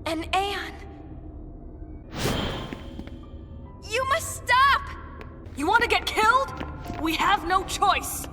An Aeon. You must stop! You want to get killed? We have no choice.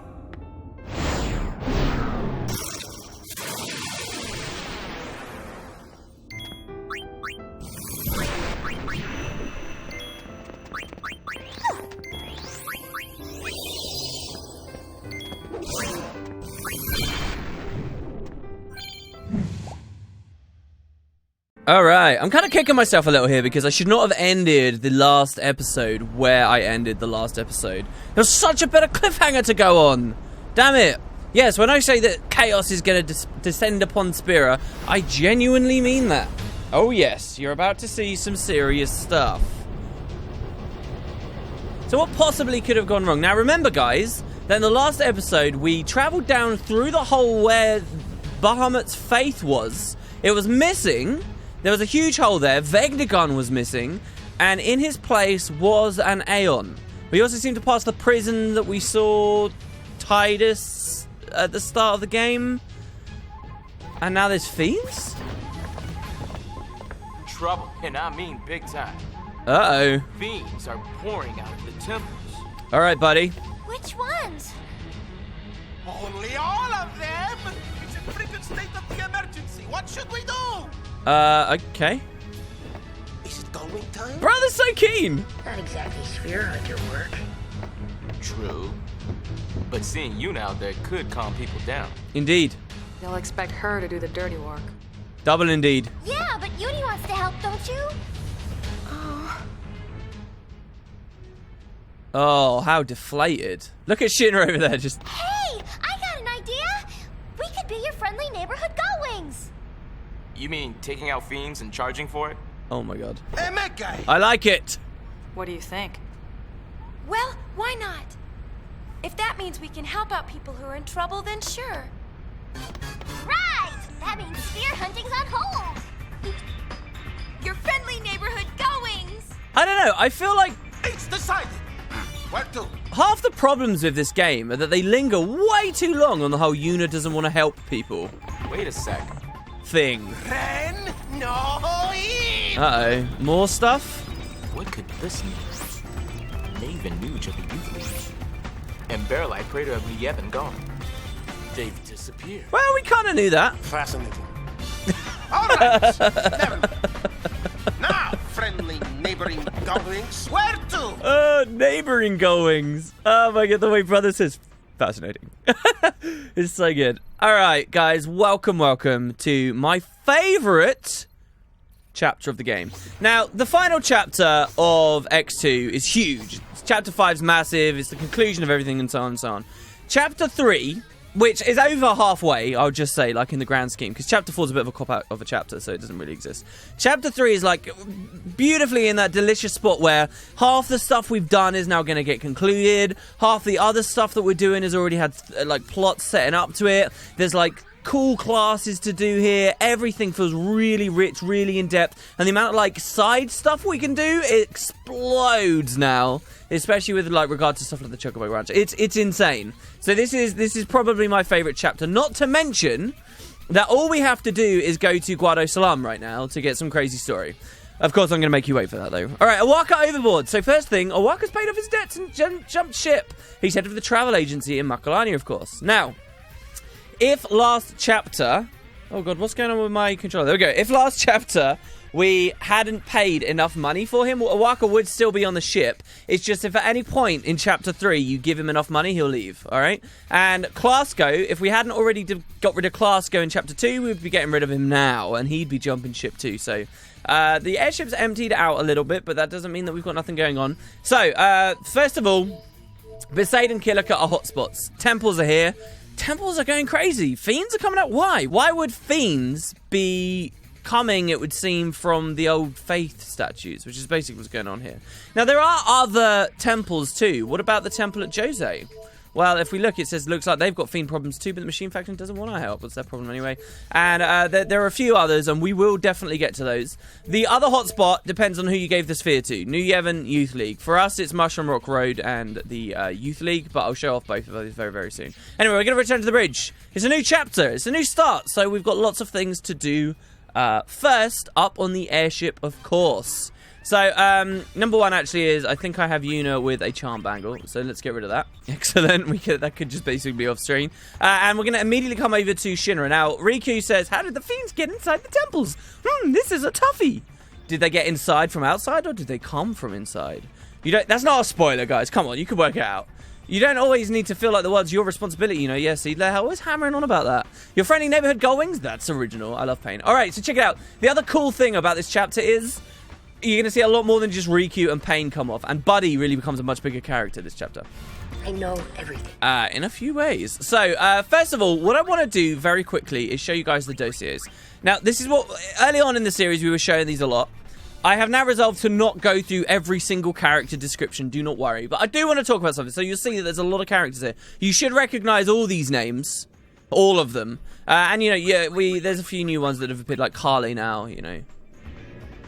Alright, I'm kind of kicking myself a little here because I should not have ended the last episode where I ended the last episode. There's such a better cliffhanger to go on. Damn it. Yes, when I say that chaos is going to descend upon Spira, I genuinely mean that. Oh yes, you're about to see some serious stuff. So what possibly could have gone wrong? Now remember guys, that in the last episode we travelled down through the hole where Bahamut's faith was. It was missing. There was a huge hole there, Vegnagun was missing, and in his place was an Aeon. We also seem to pass the prison that we saw Tidus at the start of the game. And now there's fiends? Trouble, and I mean big time. Uh-oh. Fiends are pouring out of the temples. Alright, buddy. Which ones? Only all of them! It's a freaking state of the emergency. What should we do? Okay. Is it going time? Brother's so keen! Not exactly sphere hunter work. True. But seeing you now there could calm people down. Indeed. They'll expect her to do the dirty work. Double indeed. Yeah, but Uni wants to help, don't you? Oh, how deflated. Look at Shinra over there just... Hey, I got an idea! We could be your friendly neighborhood Gullwings! You mean taking out fiends and charging for it? Oh my god. Hey, Meg guy! I like it! What do you think? Well, why not? If that means we can help out people who are in trouble, then sure. Right! That means spear hunting's on hold! Your friendly neighborhood Gullwings! I don't know, I feel like It's decided! Where to? half the problems with this game are that they linger way too long on the whole Yuna doesn't want to help people Wait a sec. thing. Ren, no in! Uh-oh. More stuff? What could this mean? Naven Nuge of the Youth League. And Bearlight Praetor of Lieven gone. They've disappeared. Well, we kind of knew that. Fascinating. All right, never mind. Now, friendly neighboring Gullwings, where to? Neighboring goings. Oh my god, the way brother says fascinating. It's so good. Alright, guys, welcome to my favourite chapter of the game. Now, the final chapter of X-2 is huge. Chapter 5's massive, it's the conclusion of everything and so on and so on. Chapter 3, which is over halfway, I'll just say, like in the grand scheme, because Chapter 4 is a bit of a cop-out of a chapter, so it doesn't really exist. Chapter 3 is like beautifully in that delicious spot where half the stuff we've done is now going to get concluded, half the other stuff that we're doing has already had like plots setting up to it. There's like cool classes to do here. Everything feels really rich, really in-depth, and the amount of like side stuff we can do, it explodes now, especially with like regard to stuff like the Chocobo Ranch. It's insane. So this is probably my favorite chapter, not to mention that all we have to do is go to Guado Salam right now to get some crazy story. Of course, I'm going to make you wait for that, though. All right, Awaka overboard. So first thing, Awaka's paid off his debts and jumped ship. He's headed for the travel agency in Makalani, of course. Now, if last chapter... Oh, God, what's going on with my controller? There we go. If last chapter we hadn't paid enough money for him, Awaka would still be on the ship. It's just if at any point in Chapter 3 you give him enough money, he'll leave, all right? And Clasko, if we hadn't already got rid of Clasko in Chapter 2, we'd be getting rid of him now, and he'd be jumping ship too. So the airship's emptied out a little bit, but that doesn't mean that we've got nothing going on. So, first of all, Besaid and Kilika are hotspots. Temples are here. Temples are going crazy. Fiends are coming out. Why? Why would fiends be coming, it would seem, from the old faith statues, which is basically what's going on here. Now, there are other temples too. What about the temple at Jose? Well, if we look, it says, looks like they've got fiend problems too, but the machine faction doesn't want our help. What's their problem anyway? And there are a few others, and we will definitely get to those. The other hotspot depends on who you gave the sphere to. New Yevon, Youth League. For us, it's Mushroom Rock Road and the Youth League, but I'll show off both of those very, very soon. Anyway, we're going to return to the bridge. It's a new chapter. It's a new start, so we've got lots of things to do First, up on the airship, of course. So, number one actually is, I think I have Yuna with a charm bangle, so let's get rid of that. Excellent, that could just basically be off screen. And we're going to immediately come over to Shinra. Now, Riku says, how did the fiends get inside the temples? This is a toughie. Did they get inside from outside, or did they come from inside? That's not a spoiler, guys. Come on, you can work it out. You don't always need to feel like the world's your responsibility, you know. Yeah, see, they're always hammering on about that. Your friendly neighborhood goings? That's original. I love Pain. All right, so check it out. The other cool thing about this chapter is you're going to see a lot more than just Riku and Pain come off. And Buddy really becomes a much bigger character this chapter. I know everything. In a few ways. So, first of all, what I want to do very quickly is show you guys the dossiers. Now, this is what, early on in the series, we were showing these a lot. I have now resolved to not go through every single character description, do not worry. But I do want to talk about something. So you'll see that there's a lot of characters here. You should recognize all these names. All of them. And, you know, yeah, there's a few new ones that have appeared, like Carly now, you know.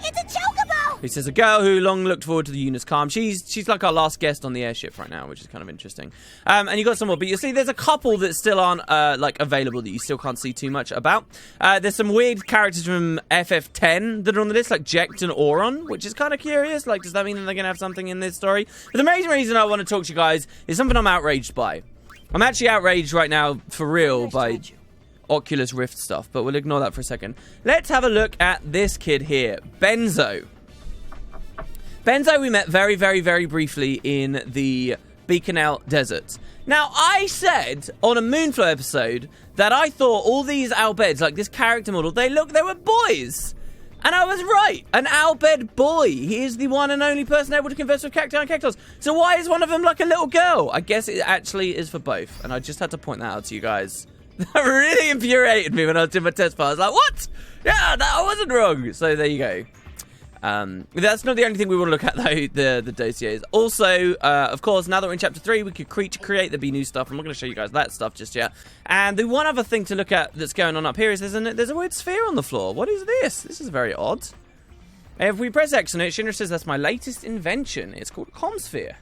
It's a chocobo! Who says, a girl who long looked forward to the Yuna's calm. She's like our last guest on the airship right now, which is kind of interesting. And you got some more, but you see there's a couple that still aren't like available that you still can't see too much about. There's some weird characters from FF10 that are on the list, like Jecht and Auron, which is kind of curious. Like, does that mean that they're going to have something in this story? But the main reason I want to talk to you guys is something I'm outraged by. I'm actually outraged right now, for real, by Oculus Rift stuff, but we'll ignore that for a second. Let's have a look at this kid here, Benzo. Benzo we met very, very, very briefly in the Beacon Out Desert. Now, I said on a Moonflow episode that I thought all these Albeds, like this character model, they were boys. And I was right. An Albed boy. He is the one and only person able to converse with cacti and cactus. So why is one of them like a little girl? I guess it actually is for both. And I just had to point that out to you guys. That really infuriated me when I was doing my test part. I was like, what? Yeah, I wasn't wrong. So there you go. That's not the only thing we want to look at, though, the dossiers. Also, of course, now that we're in Chapter 3, we could creature create. There'd be new stuff. I'm not going to show you guys that stuff just yet. And the one other thing to look at that's going on up here is there's a weird sphere on the floor. What is this? This is very odd. If we press X on it, Shinra says that's my latest invention. It's called Comsphere.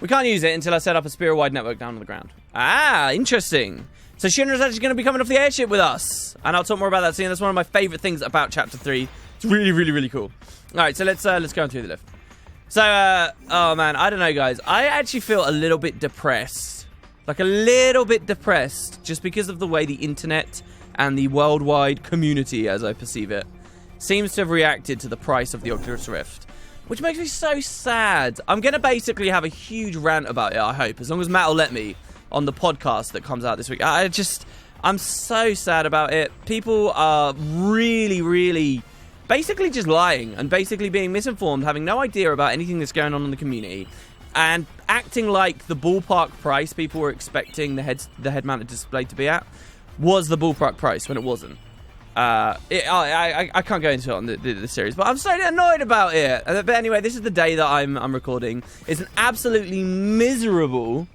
We can't use it until I set up a sphere-wide network down on the ground. Ah, interesting. So Shinra's actually going to be coming off the airship with us. And I'll talk more about that soon. That's one of my favorite things about Chapter 3. It's really, really, really cool. All right, so let's go on through the lift. So, oh man, I don't know, guys. I actually feel a little bit depressed. Like a little bit depressed just because of the way the internet and the worldwide community, as I perceive it, seems to have reacted to the price of the Oculus Rift. Which makes me so sad. I'm going to basically have a huge rant about it, I hope. As long as Matt will let me. On the podcast that comes out this week. I'm so sad about it. People are really, really basically just lying and basically being misinformed, having no idea about anything that's going on in the community, and acting like the ballpark price people were expecting the head-mounted display to be at was the ballpark price when it wasn't. I can't go into it on the series, but I'm so annoyed about it. But anyway, this is the day that I'm recording. It's an absolutely miserable...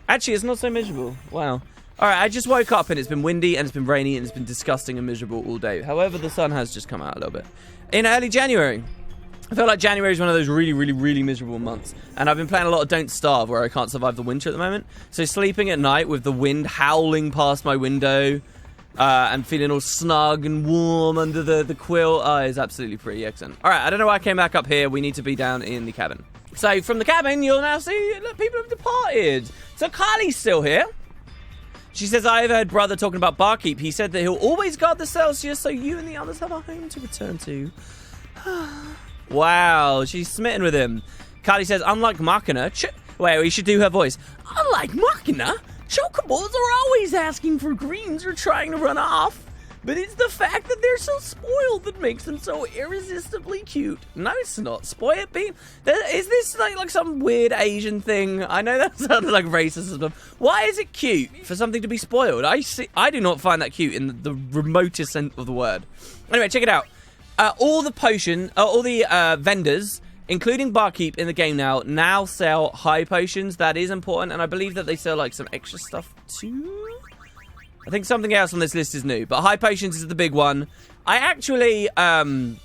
Actually, it's not so miserable. Wow. All right, I just woke up and it's been windy and it's been rainy and it's been disgusting and miserable all day. However, the sun has just come out a little bit. In early January. I feel like January is one of those really, really, really miserable months. And I've been playing a lot of Don't Starve where I can't survive the winter at the moment. So sleeping at night with the wind howling past my window and feeling all snug and warm under the quilt is absolutely pretty excellent. All right, I don't know why I came back up here. We need to be down in the cabin. So from the cabin, you'll now see, look, people have departed. So Carly's still here. She says, I overheard brother talking about barkeep. He said that he'll always guard the Celsius so you and the others have a home to return to. Wow, she's smitten with him. Carly says, unlike Machina... Wait, we should do her voice. Unlike Machina, chocobos are always asking for greens or trying to run off. But it's the fact that they're so spoiled that makes them so irresistibly cute. No, it's not. Spoiled being... Is this like some weird Asian thing? I know that sounded like racist. Why is it cute for something to be spoiled? I do not find that cute in the remotest sense of the word. Anyway, check it out. All the vendors, including barkeep in the game now sell high potions. That is important. And I believe that they sell like some extra stuff too. I think something else on this list is new, but high potions is the big one. I actually, on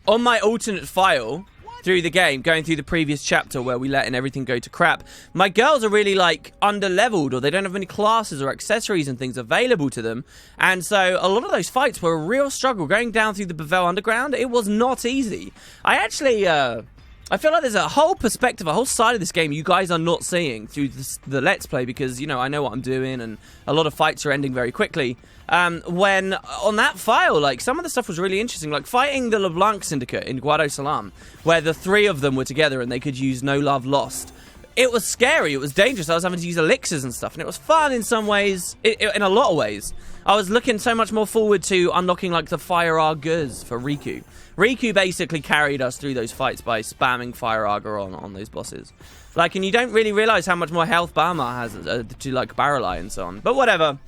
my alternate file, through the game, going through the previous chapter where we letting everything go to crap. My girls are really, like, under-leveled, or they don't have any classes or accessories and things available to them. And so a lot of those fights were a real struggle. Going down through the Bevelle Underground, it was not easy. I actually, I feel like there's a whole perspective, a whole side of this game you guys are not seeing through the Let's Play because, you know, I know what I'm doing and a lot of fights are ending very quickly. When on that file, like, some of the stuff was really interesting, like fighting the LeBlanc Syndicate in Guado Salam, where the three of them were together and they could use No Love Lost. It was scary, it was dangerous, I was having to use elixirs and stuff, and it was fun in some ways, in a lot of ways. I was looking so much more forward to unlocking, like, the Fire Argurs for Riku. Riku basically carried us through those fights by spamming Fire Argur on those bosses. Like, and you don't really realise how much more health Barma has to, like, Barrel Eye and so on. But whatever.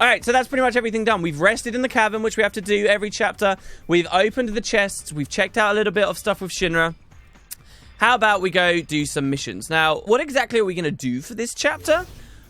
Alright, so that's pretty much everything done. We've rested in the cabin, which we have to do every chapter. We've opened the chests. We've checked out a little bit of stuff with Shinra. How about we go do some missions? Now, what exactly are we going to do for this chapter?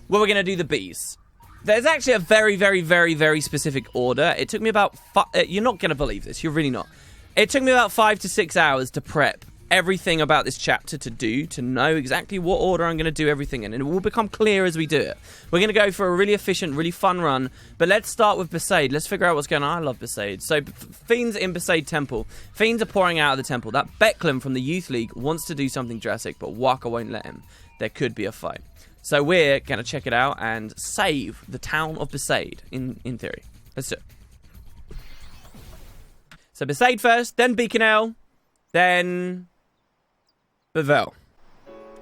Well, we're going to do the bees. There's actually a very, very, very, very specific order. It took me about... You're not going to believe this. You're really not. It took me about 5 to 6 hours to prep everything about this chapter to know exactly what order I'm going to do everything in, and it will become clear as we do it. We're going to go for a really efficient, really fun run, but let's start with Besaid. Let's figure out what's going on. I love Besaid. So, Fiends in Besaid Temple. Fiends are pouring out of the temple. That Becklem from the Youth League wants to do something drastic, but Waka won't let him. There could be a fight. So we're going to check it out and save the town of Besaid, in theory. Let's do it. So Besaid first, then Beaconell, then Bevelle.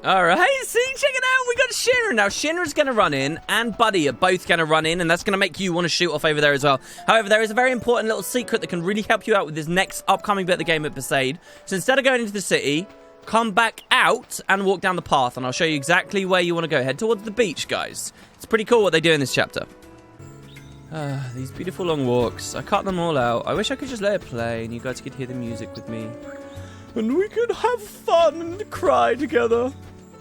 Alright, see, check it out, we got Shinra. Now, Shinra's going to run in, and Buddy are both going to run in, and that's going to make you want to shoot off over there as well. However, there is a very important little secret that can really help you out with this next upcoming bit of the game at Besaid. So instead of going into the city, come back out and walk down the path, and I'll show you exactly where you want to go. Head towards the beach, guys. It's pretty cool what they do in this chapter. These beautiful long walks. I cut them all out. I wish I could just let it play and you guys could hear the music with me. And we could have fun and cry together.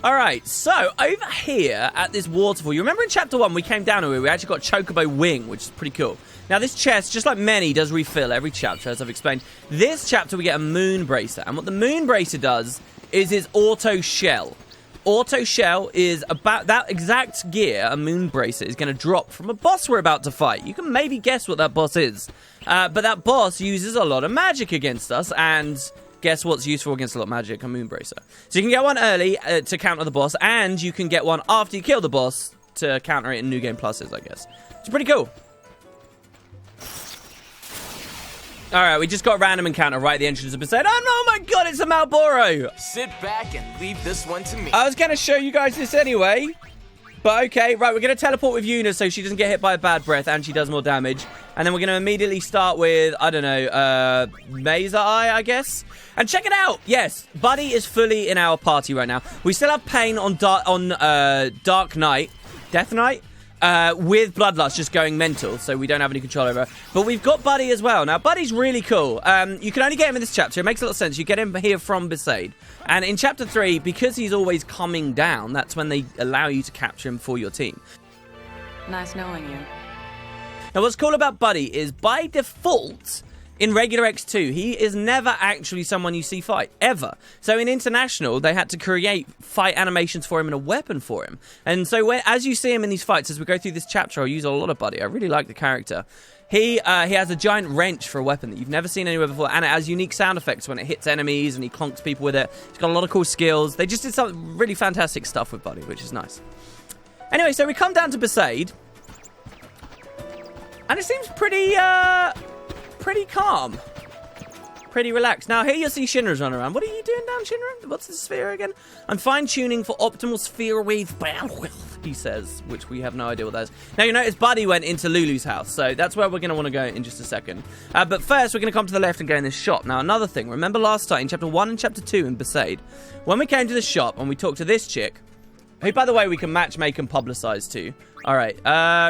Alright, so over here at this waterfall, you remember in chapter 1 we came down here, we actually got Chocobo Wing, which is pretty cool. Now this chest, just like many, does refill every chapter, as I've explained. This chapter we get a Moon Bracer, and what the Moon Bracer does is Auto Shell. Auto Shell is about that exact gear a Moon Bracer is going to drop from a boss we're about to fight. You can maybe guess what that boss is. But that boss uses a lot of magic against us, and guess what's useful against a lot of magic? A Moon Bracer. So you can get one early to counter the boss, and you can get one after you kill the boss to counter it in New Game Pluses, I guess. It's pretty cool. Alright, we just got a random encounter right at the entrance of Besaid. Oh no, my god, it's a Malboro! Sit back and leave this one to me. I was going to show you guys this anyway. But okay, right, we're going to teleport with Yuna so she doesn't get hit by a bad breath and she does more damage. And then we're going to immediately start with, I don't know, Mesa Eye, I guess. And check it out! Yes, Buddy is fully in our party right now. We still have Pain on Dark Knight, Death Knight. With Bloodlust just going mental, so we don't have any control over her. But we've got Buddy as well. Now, Buddy's really cool. You can only get him in this chapter. It makes a lot of sense. You get him here from Besaid. And in Chapter 3, because he's always coming down, that's when they allow you to capture him for your team. Nice knowing you. Now, what's cool about Buddy is, by default, in regular X2, he is never actually someone you see fight, ever. So in International, they had to create fight animations for him and a weapon for him. And so as you see him in these fights, as we go through this chapter, I'll use a lot of Buddy. I really like the character. He has a giant wrench for a weapon that you've never seen anywhere before, and it has unique sound effects when it hits enemies, and he clonks people with it. He's got a lot of cool skills. They just did some really fantastic stuff with Buddy, which is nice. Anyway, so we come down to Besaid, and it seems pretty calm. Pretty relaxed. Now, here you'll see Shinra's run around. What are you doing down, Shinra? What's the sphere again? I'm fine-tuning for optimal sphere wave bandwidth, he says, which we have no idea what that is. Now, you notice Buddy went into Lulu's house, so that's where we're going to want to go in just a second. But first, we're going to come to the left and go in this shop. Now, another thing. Remember last time, in Chapter 1 and Chapter 2 in Besaid, when we came to the shop and we talked to this chick, who, by the way, we can matchmake and publicize to. Alright,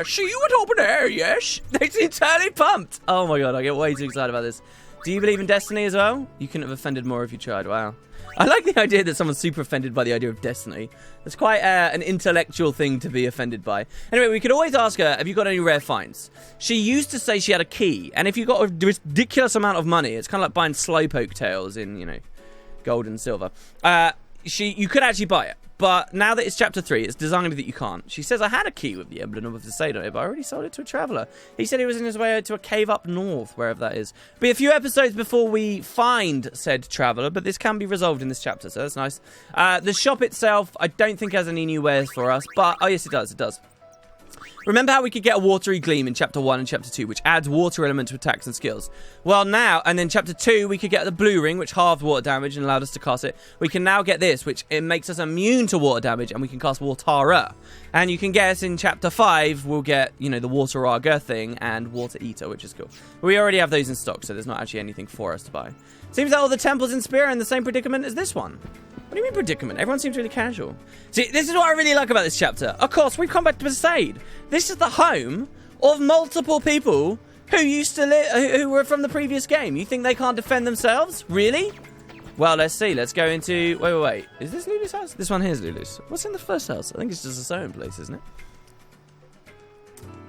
see you at open air, yes? They seem totally pumped. Oh my god, I get way too excited about this. Do you believe in destiny as well? You couldn't have offended more if you tried, wow. I like the idea that someone's super offended by the idea of destiny. That's quite an intellectual thing to be offended by. Anyway, we could always ask her, have you got any rare finds? She used to say she had a key, and if you got a ridiculous amount of money, it's kind of like buying slowpoke tails in, you know, gold and silver. You could actually buy it, but now that it's chapter 3, it's designed that you can't. She says, I had a key with the emblem of the Sade on it, but I already sold it to a traveller. He said he was in his way to a cave up north, wherever that is. Be a few episodes before we find said traveller, but this can be resolved in this chapter, so that's nice. The shop itself, I don't think has any new wares for us, but, oh yes, it does. Remember how we could get a watery gleam in Chapter 1 and Chapter 2, which adds water element to attacks and skills? Well, now, and then Chapter 2, we could get the blue ring, which halved water damage and allowed us to cast it. We can now get this, which it makes us immune to water damage, and we can cast Watara. And you can guess in Chapter 5, we'll get, you know, the Water Raga thing and Water Eater, which is cool. We already have those in stock, so there's not actually anything for us to buy. Seems that all the temples in Spear are in the same predicament as this one. What do you mean predicament? Everyone seems really casual. See, this is what I really like about this chapter. Of course, we've come back to Besaid. This is the home of multiple people who used to who were from the previous game. You think they can't defend themselves? Really? Well, let's see. Let's go into... Wait. Is this Lulu's house? This one here is Lulu's. What's in the first house? I think it's just a sewing place, isn't it?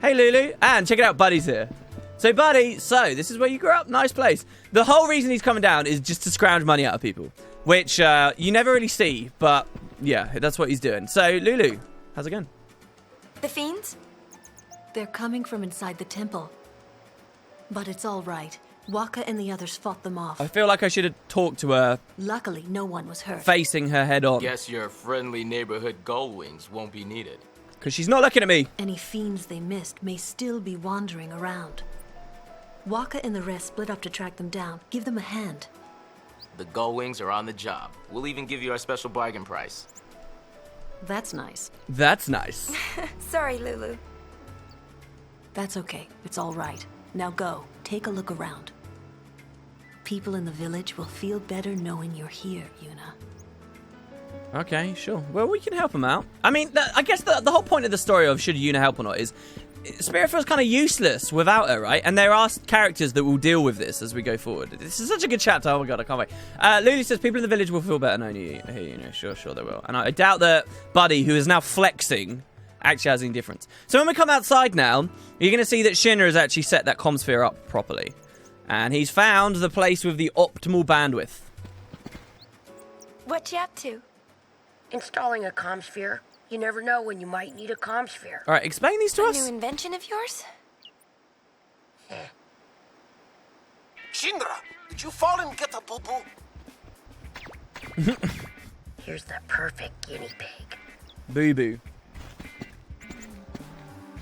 Hey, Lulu. And check it out. Buddy's here. So, Buddy, this is where you grew up. Nice place. The whole reason he's coming down is just to scrounge money out of people. Which you never really see, but yeah, that's what he's doing. So, Lulu, how's it going? The fiends? They're coming from inside the temple. But it's all right. Waka and the others fought them off. I feel like I should have talked to her. Luckily, no one was hurt. Facing her head on. Guess your friendly neighborhood gullwings won't be needed. Because she's not looking at me. Any fiends they missed may still be wandering around. Waka and the rest split up to track them down. Give them a hand. The gullwings are on the job. We'll even give you our special bargain price. That's nice. That's nice. Sorry, Lulu. That's okay. It's all right. Now go. Take a look around. People in the village will feel better knowing you're here, Yuna. Okay, sure. Well, we can help them out. I mean, I guess the whole point of the story of should Yuna help or not is Spirit feels kind of useless without her, right? And there are characters that will deal with this as we go forward. This is such a good chapter. Oh my god, I can't wait. Lulu says people in the village will feel better knowing you. Hey, you know, sure they will. And I doubt that Buddy, who is now flexing, actually has any difference. So when we come outside now, you're going to see that Shinra has actually set that comm sphere up properly. And he's found the place with the optimal bandwidth. What you up to? Installing a comm sphere. You never know when you might need a comm sphere. All right, explain these to A us. new invention of yours? Shinra, did you fall and get a boo-boo? Here's the perfect guinea pig. Boo-boo.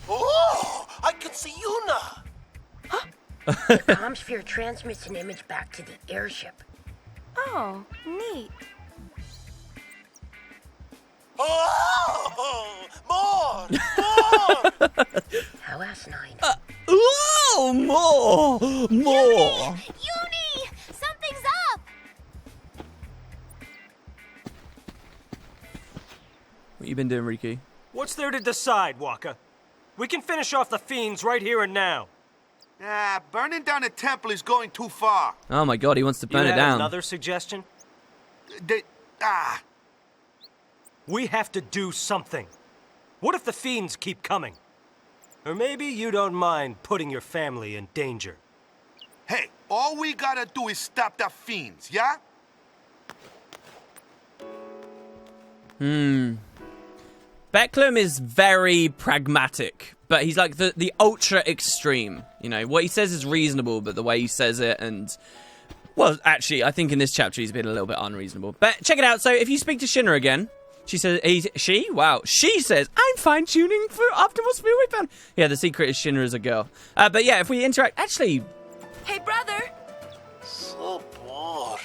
Oh, I can see Yuna. The comm sphere transmits an image back to the airship. Oh, neat. Oh, more! How asinine. Oh, more! Uni! Something's up! What you been doing, Riku? What's there to decide, Waka? We can finish off the fiends right here and now. Burning down a temple is going too far. Oh my god, he wants to burn You it have down. another suggestion? We have to do something. What if the fiends keep coming? Or maybe you don't mind putting your family in danger. Hey, all we gotta do is stop the fiends, yeah? Becklum is very pragmatic, but he's like the ultra extreme. You know, what he says is reasonable, but the way he says it and... Well, actually, I think in this chapter he's been a little bit unreasonable. But check it out. So if you speak to Shinra again, she says... She says, I'm fine-tuning for optimal sphere weapon. Yeah, the secret is Shinra is a girl. But yeah, if we interact... Actually... Hey, brother! So bored.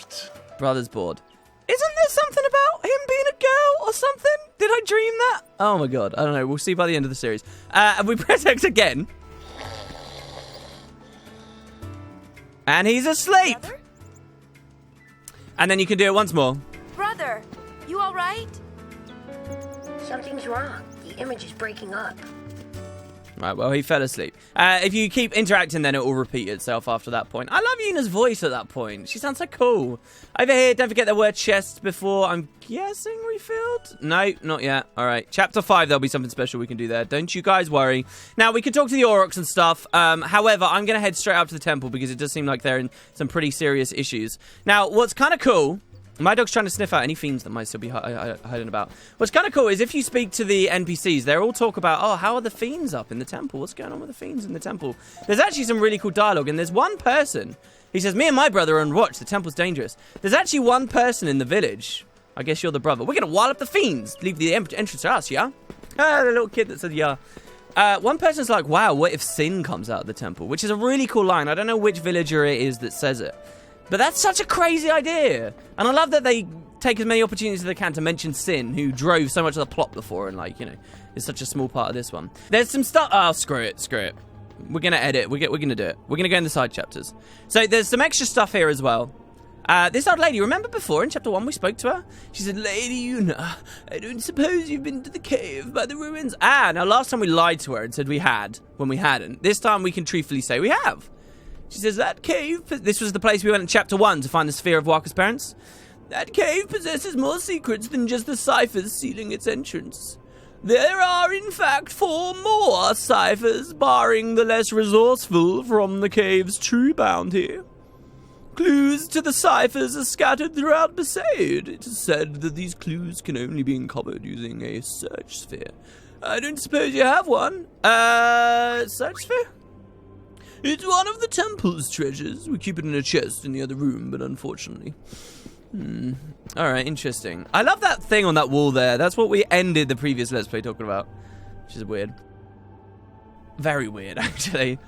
Brother's bored. Isn't there something about him being a girl or something? Did I dream that? Oh my god, I don't know. We'll see by the end of the series. And we press X again. And he's asleep. Brother? And then you can do it once more. Brother, you all right? Something's wrong. The image is breaking up. Right, well, he fell asleep. If you keep interacting, then it will repeat itself after that point. I love Yuna's voice at that point. She sounds so cool. Over here, don't forget the word chest before, I'm guessing, refilled? No, not yet. All right, chapter 5, there'll be something special we can do there. Don't you guys worry. Now, we can talk to the Aurochs and stuff. However, I'm going to head straight up to the temple because it does seem like they're in some pretty serious issues. Now, what's kind of cool My dog's trying to sniff out any fiends that might still be hiding about. What's kind of cool is if you speak to the NPCs, they all talk about, oh, how are the fiends up in the temple? What's going on with the fiends in the temple? There's actually some really cool dialogue, and there's one person. He says, me and my brother are on watch. The temple's dangerous. There's actually one person in the village. I guess you're the brother. We're going to wall up the fiends. Leave the entrance to us, yeah? Ah, the little kid that said, yeah. One person's like, wow, what if sin comes out of the temple? Which is a really cool line. I don't know which villager it is that says it. But that's such a crazy idea. And I love that they take as many opportunities as they can to mention Sin, who drove so much of the plot before and, like, you know, is such a small part of this one. There's some stuff... Oh, screw it. We're going to edit. We're going to do it. We're going to go in the side chapters. So there's some extra stuff here as well. This old lady, remember before in chapter 1 we spoke to her? She said, Lady Una, I don't suppose you've been to the cave by the ruins. Now last time we lied to her and said we had, when we hadn't. This time we can truthfully say we have. She says, that cave... This was the place we went in chapter 1 to find the sphere of Walker's parents. That cave possesses more secrets than just the ciphers sealing its entrance. There are, in fact, 4 more ciphers, barring the less resourceful from the cave's true bounty. Clues to the ciphers are scattered throughout Besaid. It is said that these clues can only be uncovered using a search sphere. I don't suppose you have one. Search sphere? It's one of the temple's treasures. We keep it in a chest in the other room, but unfortunately. Alright, interesting. I love that thing on that wall there. That's what we ended the previous Let's Play talking about. Which is weird. Very weird, actually.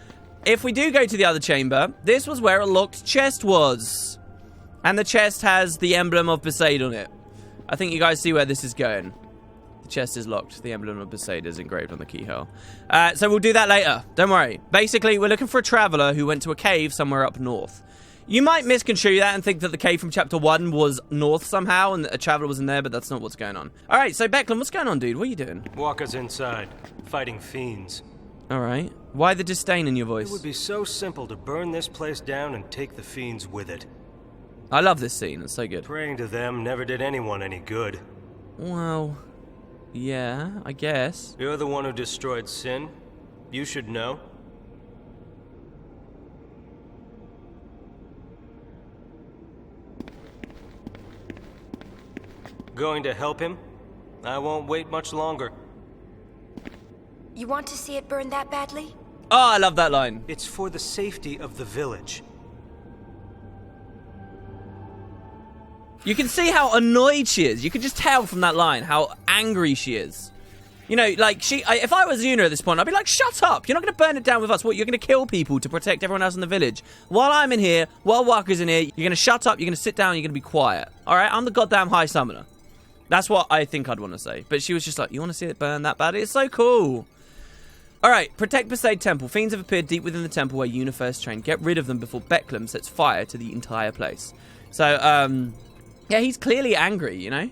If we do go to the other chamber, this was where a locked chest was. And the chest has the emblem of Besaid on it. I think you guys see where this is going. The chest is locked. The emblem of Besaid is engraved on the keyhole. So we'll do that later. Don't worry. Basically, we're looking for a traveler who went to a cave somewhere up north. You might misconstrue that and think that the cave from chapter 1 was north somehow and a traveler was in there, but that's not what's going on. Alright, so Becklin, what's going on, dude? What are you doing? Walker's inside, fighting fiends. Alright. Why the disdain in your voice? It would be so simple to burn this place down and take the fiends with it. I love this scene. It's so good. Praying to them never did anyone any good. Well, yeah, I guess. You're the one who destroyed Sin. You should know. Going to help him? I won't wait much longer. You want to see it burn that badly? Oh, I love that line. It's for the safety of the village. You can see how annoyed she is. You can just tell from that line how angry she is. You know, like, if I was Una at this point, I'd be like, shut up. You're not going to burn it down with us. What, you're going to kill people to protect everyone else in the village? While I'm in here, while Walker's in here, you're going to shut up, you're going to sit down, you're going to be quiet. All right? I'm the goddamn High Summoner. That's what I think I'd want to say. But she was just like, you want to see it burn that bad? It's so cool. Alright, protect Besaid Temple. Fiends have appeared deep within the temple where Una first trained. Get rid of them before Becklum sets fire to the entire place. So, yeah, he's clearly angry, you know?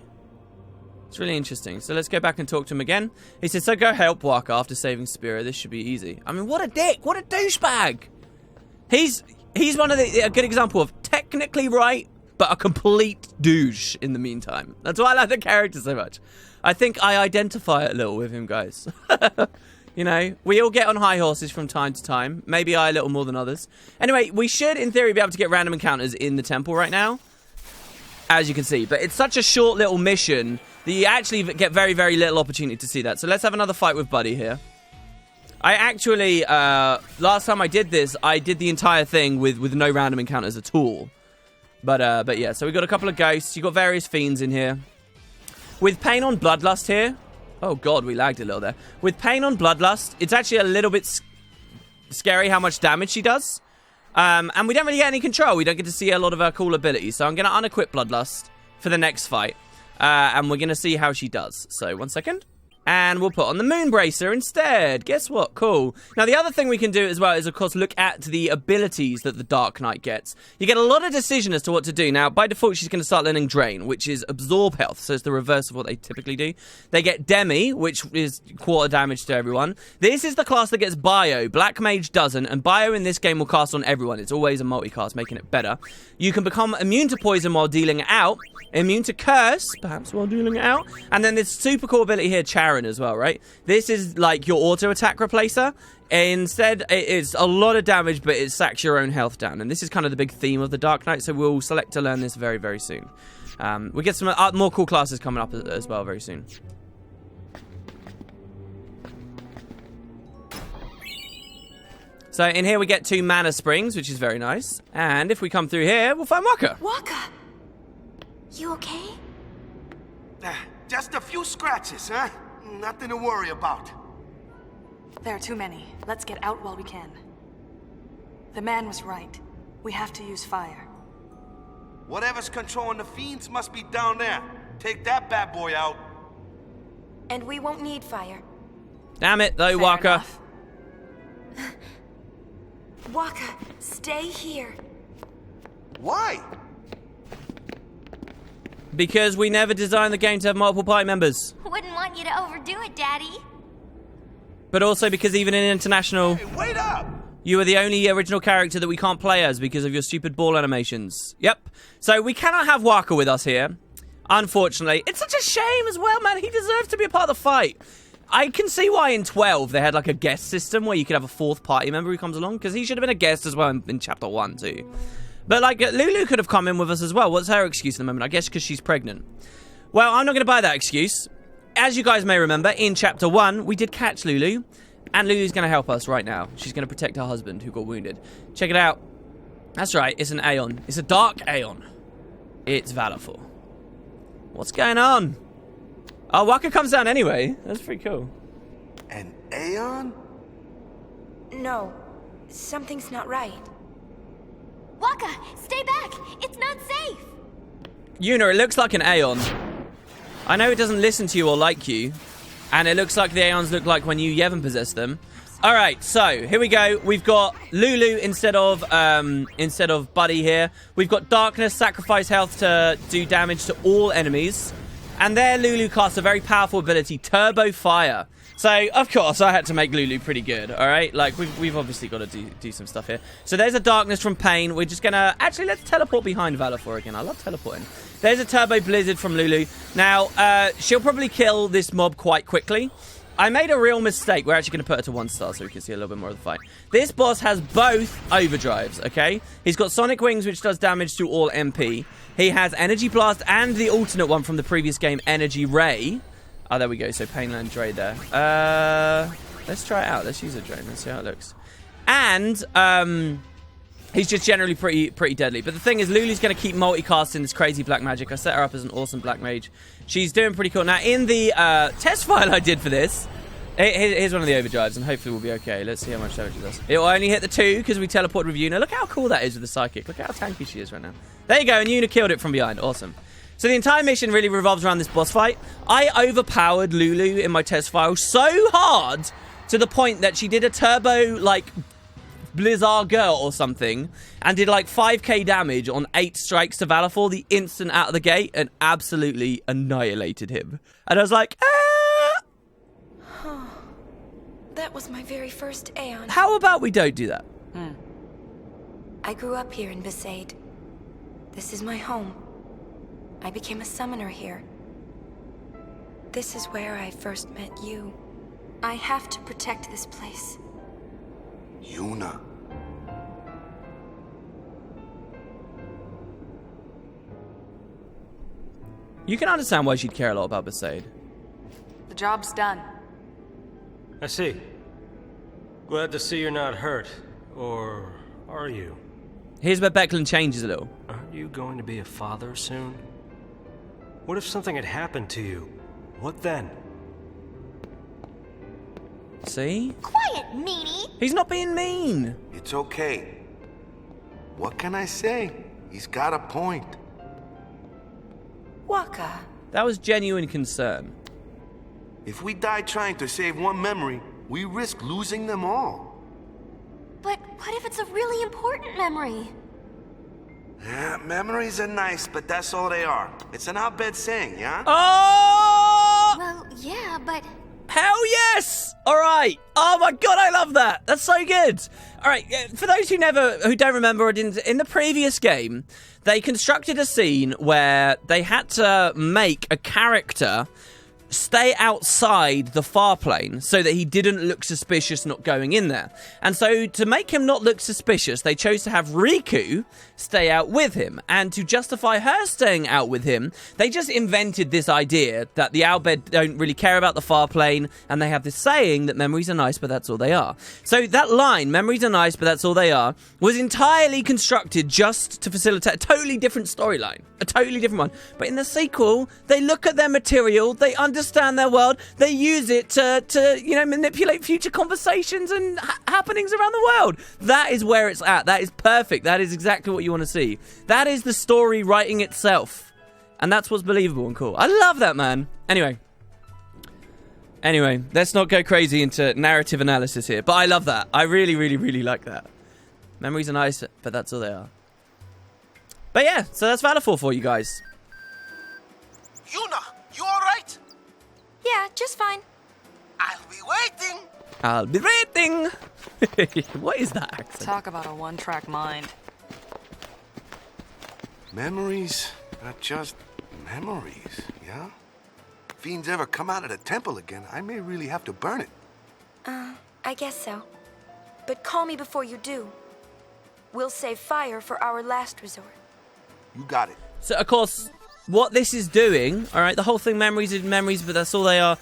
It's really interesting. So let's go back and talk to him again. He says, so go help Walker after saving Spira. This should be easy. I mean, what a dick. What a douchebag. He's one of a good example of technically right, but a complete douche in the meantime. That's why I like the character so much. I think I identify a little with him, guys. You know, we all get on high horses from time to time. Maybe I a little more than others. Anyway, we should, in theory, be able to get random encounters in the temple right now. As you can see. But it's such a short little mission that you actually get very, very little opportunity to see that. So let's have another fight with Buddy here. I actually, last time I did this, I did the entire thing with no random encounters at all. But yeah, so we got a couple of ghosts. You got various fiends in here. With Pain on Bloodlust here. Oh god, we lagged a little there. With Pain on Bloodlust, it's actually a little bit scary how much damage she does. And we don't really get any control. We don't get to see a lot of her cool abilities. So I'm going to unequip Bloodlust for the next fight. And we're going to see how she does. So, 1 second. And we'll put on the Moonbracer instead. Guess what? Cool. Now, the other thing we can do as well is, of course, look at the abilities that the Dark Knight gets. You get a lot of decision as to what to do. Now, by default, she's going to start learning Drain, which is absorb health. So it's the reverse of what they typically do. They get Demi, which is quarter damage to everyone. This is the class that gets Bio. Black Mage doesn't. And Bio in this game will cast on everyone. It's always a multicast, making it better. You can become immune to poison while dealing it out. Immune to curse, perhaps while dealing it out. And then this super cool ability here, Charity. Baron as well, right? This is like your auto attack replacer. Instead, it's a lot of damage, but it sacks your own health down. And this is kind of the big theme of the Dark Knight, so we'll select to learn this very, very soon. We get some more cool classes coming up as well very soon. So in here we get 2 mana springs, which is very nice. And if we come through here, we'll find Waka. Waka! You okay? Just a few scratches, huh? Nothing to worry about. There are too many. Let's get out while we can. The man was right. We have to use fire. Whatever's controlling the fiends must be down there. Take that bad boy out. And we won't need fire. Damn it, though, Fair Waka. enough. Waka, stay here. Why? Because we never designed the game to have multiple party members. Wouldn't want you to overdo it, Daddy. But also because even in International, Hey, wait up! you are the only original character that we can't play as because of your stupid ball animations. Yep. So we cannot have Waka with us here. Unfortunately. It's such a shame as well, man. He deserves to be a part of the fight. I can see why in 12 they had like a guest system where you could have a 4th party member who comes along, because he should have been a guest as well in Chapter 1 too. But like Lulu could have come in with us as well. What's her excuse at the moment? I guess because she's pregnant. Well, I'm not going to buy that excuse. As you guys may remember, in Chapter 1 we did catch Lulu, and Lulu's going to help us right now. She's going to protect her husband who got wounded. Check it out. That's right, it's an Aeon. It's a dark Aeon. It's Valorful. What's going on? Oh, Waka comes down anyway. That's pretty cool. An Aeon? No, something's not right. Waka, stay back! It's not safe! Yuna, it looks like an Aeon. I know it doesn't listen to you or like you, and it looks like the Aeons look like when you Yevon possessed them. Alright, so, here we go. We've got Lulu instead of Buddy here. We've got Darkness, sacrifice health to do damage to all enemies. And there, Lulu casts a very powerful ability, Turbo Fire. So, of course, I had to make Lulu pretty good, alright? Like, we've obviously got to do some stuff here. So there's a Darkness from Pain. We're just going to... Actually, let's teleport behind Valor again. I love teleporting. There's a Turbo Blizzard from Lulu. Now, she'll probably kill this mob quite quickly. I made a real mistake. We're actually going to put her to 1 star so we can see a little bit more of the fight. This boss has both overdrives, okay? He's got Sonic Wings, which does damage to all MP. He has Energy Blast and the alternate one from the previous game, Energy Ray. Oh, there we go. So Painland Dre there. Let's try it out. Let's use a Drain. Let's see how it looks. And he's just generally pretty deadly. But the thing is, Lulu's going to keep multicasting this crazy black magic. I set her up as an awesome black mage. She's doing pretty cool. Now, in the test file I did for this, here's one of the overdrives, and hopefully we'll be okay. Let's see how much damage it does. It will only hit the 2 because we teleported with Yuna. Look how cool that is with the psychic. Look how tanky she is right now. There you go, and Yuna killed it from behind. Awesome. So the entire mission really revolves around this boss fight. I overpowered Lulu in my test file so hard to the point that she did a turbo, like, Blizzard girl or something, and did like 5k damage on 8 strikes to Valorful the instant out of the gate and absolutely annihilated him. And I was like, ah! That was my very first Aeon. How about we don't do that? I grew up here in Besaid. This is my home. I became a summoner here. This is where I first met you. I have to protect this place. Yuna. You can understand why she'd care a lot about Besaid. The job's done. I see. Glad to see you're not hurt. Or are you? Here's where Becklin changes a little. Aren't you going to be a father soon? What if something had happened to you? What then? See? Quiet, meanie! He's not being mean. It's okay. What can I say? He's got a point. Waka. That was genuine concern. If we die trying to save one memory, we risk losing them all. But what if it's a really important memory? Yeah, memories are nice, but that's all they are. It's an outbed saying, yeah? Oh! Well, yeah, but... Hell yes! All right. Oh my god, I love that. That's so good. All right. For those who don't remember or didn't, in the previous game, they constructed a scene where they had to make a character stay outside the far plane so that he didn't look suspicious not going in there. And so to make him not look suspicious, they chose to have Riku stay out with him. And to justify her staying out with him, they just invented this idea that the Owlbed don't really care about the far plane, and they have this saying that memories are nice, but that's all they are. So that line, memories are nice, but that's all they are, was entirely constructed just to facilitate a totally different storyline. A totally different one. But in the sequel, they look at their material, they understand their world, they use it to manipulate future conversations and happenings around the world. That is where it's at. That is perfect. That is exactly what you want to see. That is the story writing itself. And that's what's believable and cool. I love that, man. Anyway, let's not go crazy into narrative analysis here. But I love that. I really, really, really like that. Memories are nice, but that's all they are. But yeah, so that's Valor for you guys. Yuna, you alright? Yeah, just fine. I'll be waiting. I'll be waiting. What is that accent? Talk about a one-track mind. Memories are just memories, yeah? If fiends ever come out of the temple again, I may really have to burn it. I guess so. But call me before you do. We'll save fire for our last resort. You got it. So, of course, what this is doing, all right, the whole thing, memories is memories, but that's all they are.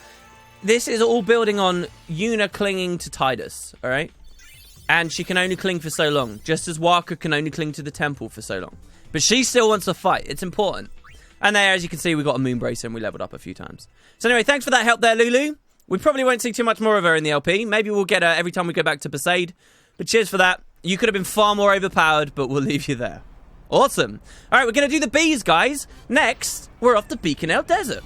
This is all building on Yuna clinging to Tidus, all right? And she can only cling for so long, just as Waka can only cling to the temple for so long. But she still wants to fight. It's important. And there, as you can see, we got a moon bracer and we leveled up a few times. So anyway, thanks for that help there, Lulu. We probably won't see too much more of her in the LP. Maybe we'll get her every time we go back to Besaid. But cheers for that. You could have been far more overpowered, but we'll leave you there. Awesome. All right, we're going to do the bees, guys. Next, we're off to Beacon Hill Desert.